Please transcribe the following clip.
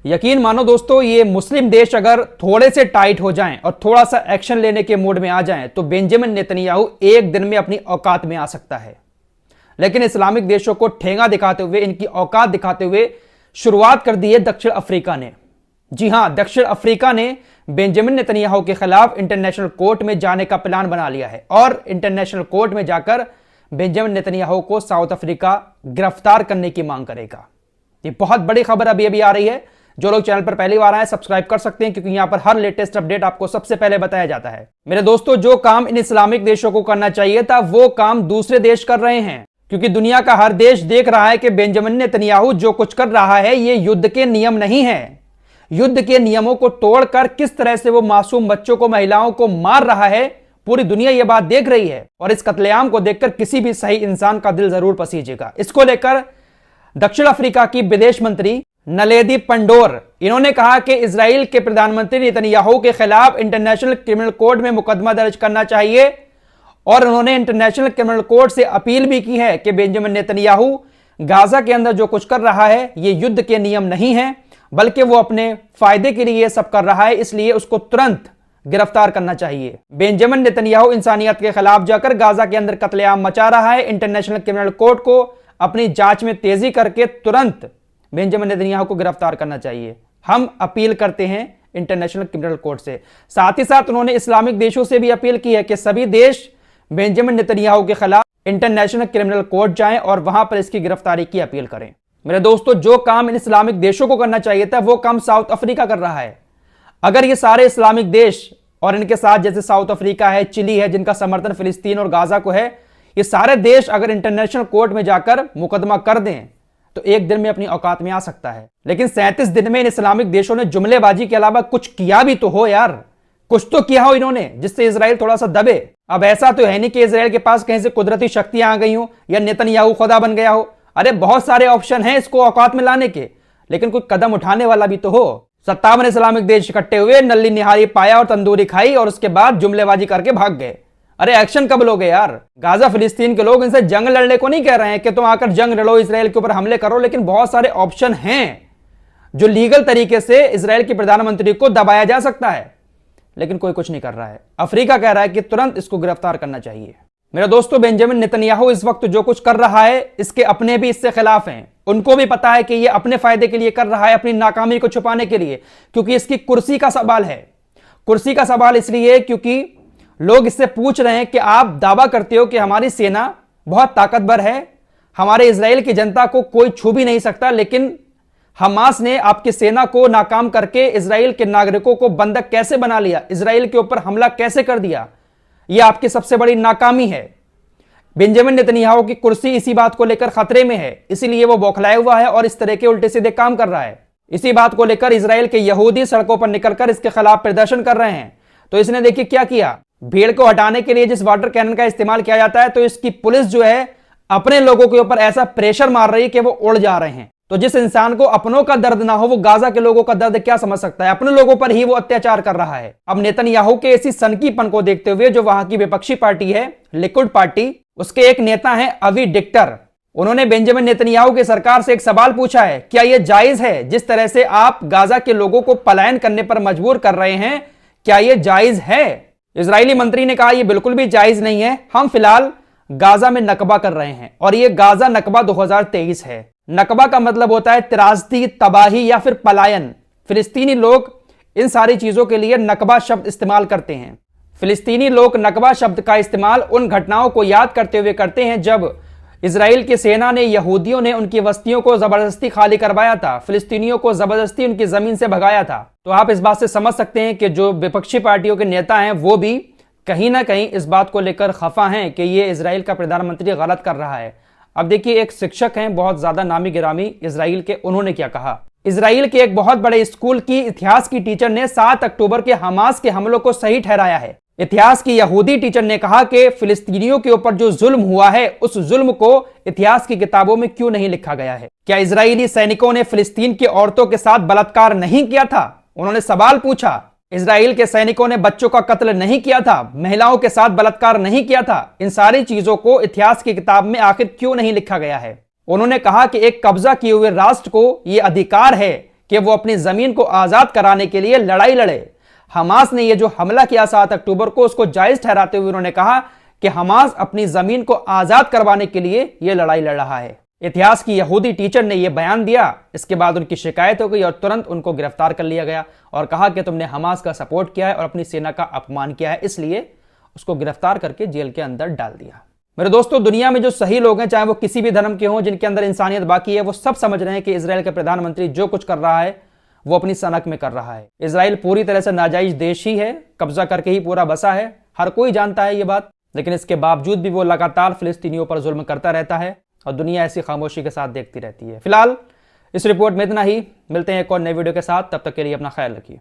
यकीन मानो दोस्तों, ये मुस्लिम देश अगर थोड़े से टाइट हो जाएं और थोड़ा सा एक्शन लेने के मूड में आ जाएं तो बेंजामिन नेतन्याहू एक दिन में अपनी औकात में आ सकता है। लेकिन इस्लामिक देशों को ठेंगा दिखाते हुए, इनकी औकात दिखाते हुए शुरुआत कर दी है दक्षिण अफ्रीका ने। जी हां, दक्षिण अफ्रीका ने बेंजामिन नेतन्याहू के खिलाफ इंटरनेशनल कोर्ट में जाने का प्लान बना लिया है और इंटरनेशनल कोर्ट में जाकर बेंजामिन नेतन्याहू को साउथ अफ्रीका गिरफ्तार करने की मांग करेगा। ये बहुत बड़ी खबर अभी अभी आ रही है। जो लोग चैनल पर पहली बार आए सब्सक्राइब कर सकते हैं, क्योंकि यहां पर हर लेटेस्ट अपडेट आपको सबसे पहले बताया जाता है। मेरे दोस्तों, जो काम इन इस्लामिक देशों को करना चाहिए था वो काम दूसरे देश कर रहे हैं, क्योंकि दुनिया का हर देश देख रहा है कि बेंजामिन नेतन्याहू जो कुछ कर रहा है ये युद्ध के नियम नहीं है। युद्ध के नियमों को तोड़कर किस तरह से वो मासूम बच्चों को, महिलाओं को मार रहा है, पूरी दुनिया ये बात देख रही है। और इस कत्लेआम को देखकर किसी भी सही इंसान का दिल जरूर पसीजेगा। इसको लेकर दक्षिण अफ्रीका की विदेश मंत्री नलेदी पंडोर, इन्होंने कहा कि इजराइल के प्रधानमंत्री नेतन्याहू के खिलाफ इंटरनेशनल क्रिमिनल कोर्ट में मुकदमा दर्ज करना चाहिए। और उन्होंने इंटरनेशनल क्रिमिनल कोर्ट से अपील भी की है कि बेंजामिन नेतन्याहू गाजा के अंदर जो कुछ कर रहा है ये युद्ध के नियम नहीं है, बल्कि वो अपने फायदे के लिए सब कर रहा है, इसलिए उसको तुरंत गिरफ्तार करना चाहिए। बेंजामिन नेतन्याहू इंसानियत के खिलाफ जाकर गाजा के अंदर कत्लेआम मचा रहा है। इंटरनेशनल क्रिमिनल कोर्ट को अपनी जांच में तेजी करके तुरंत बेंजामिन नेतन्याहू को गिरफ्तार करना चाहिए। हम अपील करते हैं इंटरनेशनल क्रिमिनल कोर्ट से। साथ ही साथ उन्होंने इस्लामिक देशों से भी अपील की है कि सभी देश बेंजामिन नेतन्याहू के खिलाफ इंटरनेशनल क्रिमिनल कोर्ट जाएं और वहां पर इसकी गिरफ्तारी की अपील करें। मेरे दोस्तों, जो काम इन इस्लामिक देशों को करना चाहिए था वो काम साउथ अफ्रीका कर रहा है। अगर ये सारे इस्लामिक देश और इनके साथ जैसे साउथ अफ्रीका है, चिली है, जिनका समर्थन फिलिस्तीन और गाजा को है, ये सारे देश अगर इंटरनेशनल कोर्ट में जाकर मुकदमा कर दें तो एक दिन में अपनी औकात में आ सकता है। लेकिन 37 दिन में इन इस्लामिक देशों ने जुमलेबाजी के अलावा कुछ किया भी तो हो यार, कुछ तो किया हो इन्होंने जिससे इजराइल थोड़ा सा दबे। अब ऐसा तो है नहीं कि इजराइल के पास कहीं से कुदरती शक्तियां आ गई हो या नेतन्याहू खुदा बन गया हो। अरे बहुत सारे ऑप्शन हैं इसको औकात में लाने के, लेकिन कोई कदम उठाने वाला भी तो हो। 57 इस्लामिक देश इकट्ठे हुए, नल्ली निहारी पाया और तंदूरी खाई और उसके बाद जुमलेबाजी करके भाग गए। अरे एक्शन कब लोगे यार? गाजा फिलिस्तीन के लोग इनसे जंग लड़ने को नहीं कह रहे हैं कि तुम आकर जंग लड़ो, इसराइल के ऊपर हमले करो, लेकिन बहुत सारे ऑप्शन हैं जो लीगल तरीके से इसराइल के प्रधानमंत्री को दबाया जा सकता है, लेकिन कोई कुछ नहीं कर रहा है। अफ्रीका कह रहा है कि तुरंत इसको गिरफ्तार करना चाहिए। मेरे दोस्तों, बेंजामिन नेतन्याहू इस वक्त जो कुछ कर रहा है इसके अपने भी इससे खिलाफ हैं। उनको भी पता है कि ये अपने फायदे के लिए कर रहा है, अपनी नाकामी को छुपाने के लिए, क्योंकि इसकी कुर्सी का सवाल है। कुर्सी का सवाल इसलिए क्योंकि लोग इससे पूछ रहे हैं कि आप दावा करते हो कि हमारी सेना बहुत ताकतवर है, हमारे इजराइल की जनता को कोई छू भी नहीं सकता, लेकिन हमास ने आपकी सेना को नाकाम करके इजराइल के नागरिकों को बंधक कैसे बना लिया, इजराइल के ऊपर हमला कैसे कर दिया, यह आपकी सबसे बड़ी नाकामी है। बेंजामिन नेतन्याहू की कुर्सी इसी बात को लेकर खतरे में है, इसीलिए वो बौखलाया हुआ है और इस तरह के उल्टे सीधे काम कर रहा है। इसी बात को लेकर इजराइल के यहूदी सड़कों पर निकलकर इसके खिलाफ प्रदर्शन कर रहे हैं। तो इसने देखिए क्या किया, भीड़ को हटाने के लिए जिस वाटर कैनन का इस्तेमाल किया जाता है, तो इसकी पुलिस जो है अपने लोगों के ऊपर ऐसा प्रेशर मार रही है कि वो उड़ जा रहे हैं। तो जिस इंसान को अपनों का दर्द ना हो वो गाजा के लोगों का दर्द क्या समझ सकता है? अपने लोगों पर ही वो अत्याचार कर रहा है। अब नेतन्याहू के इसी सनकीपन को देखते हुए जो वहां की विपक्षी पार्टी है लिकुड पार्टी, उसके एक नेता हैं अवी डिक्टर, उन्होंने बेंजामिन नेतन्याहू की सरकार से एक सवाल पूछा है, क्या यह जायज है जिस तरह से आप गाजा के लोगों को पलायन करने पर मजबूर कर रहे हैं, क्या यह जायज है? इजरायली मंत्री ने कहा यह बिल्कुल भी जायज नहीं है, हम फिलहाल गाजा में नकबा कर रहे हैं और यह गाजा नकबा 2023 है। नकबा का मतलब होता है त्रासदी, तबाही या फिर पलायन। फिलिस्तीनी लोग इन सारी चीजों के लिए नकबा शब्द इस्तेमाल करते हैं। फिलिस्तीनी लोग नकबा शब्द का इस्तेमाल उन घटनाओं को याद करते हुए करते हैं जब इजराइल की सेना ने, यहूदियों ने उनकी बस्तियों को जबरदस्ती खाली करवाया था, फिलिस्तीनियों को जबरदस्ती उनकी जमीन से भगाया था। तो आप इस बात से समझ सकते हैं कि जो विपक्षी पार्टियों के नेता हैं वो भी कहीं ना कहीं इस बात को लेकर खफा हैं कि ये इजराइल का प्रधानमंत्री गलत कर रहा है। अब देखिए, एक शिक्षक हैं बहुत ज्यादा नामी गिरामी इजराइल के, उन्होंने क्या कहा। इजराइल के एक बहुत बड़े स्कूल की इतिहास की टीचर ने 7 अक्टूबर के हमास के हमलों को सही ठहराया है। इतिहास की यहूदी टीचर ने कहा कि फिलिस्तीनियों के ऊपर जो जुल्म हुआ है उस जुल्म को इतिहास की किताबों में क्यों नहीं लिखा गया है। क्या इजरायली सैनिकों ने फिलिस्तीन की औरतों के साथ बलात्कार नहीं किया था? उन्होंने सवाल पूछा। इजराइल के सैनिकों ने बच्चों का कत्ल नहीं किया था, महिलाओं के साथ बलात्कार नहीं किया था? इन सारी चीजों को इतिहास की किताब में आखिर क्यों नहीं लिखा गया है? उन्होंने कहा कि एक कब्जा किए हुए राष्ट्र को यह अधिकार है कि वो अपनी जमीन को आजाद कराने के लिए लड़ाई लड़े। हमास ने यह जो हमला किया 7 अक्टूबर को, उसको जायज ठहराते हुए उन्होंने कहा कि हमास अपनी जमीन को आजाद करवाने के लिए यह लड़ाई लड़ रहा है। इतिहास की यहूदी टीचर ने यह बयान दिया। इसके बाद उनकी शिकायत हो गई और तुरंत उनको गिरफ्तार कर लिया गया और कहा कि तुमने हमास का सपोर्ट किया है और अपनी सेना का अपमान किया है, इसलिए उसको गिरफ्तार करके जेल के अंदर डाल दिया। मेरे दोस्तों, दुनिया में जो सही लोग हैं, चाहे वो किसी भी धर्म के हों, जिनके अंदर इंसानियत बाकी है, वो सब समझ रहे हैं कि इजराइल के प्रधानमंत्री जो कुछ कर रहा है वो अपनी सनक में कर रहा है। इजराइल पूरी तरह से नाजायज देश ही है, कब्जा करके ही पूरा बसा है, हर कोई जानता है ये बात। लेकिन इसके बावजूद भी वो लगातार फिलिस्तीनियों पर जुल्म करता रहता है और दुनिया ऐसी खामोशी के साथ देखती रहती है। फिलहाल इस रिपोर्ट में इतना ही। मिलते हैं एक और नए वीडियो के साथ, तब तक के लिए अपना ख्याल रखिए।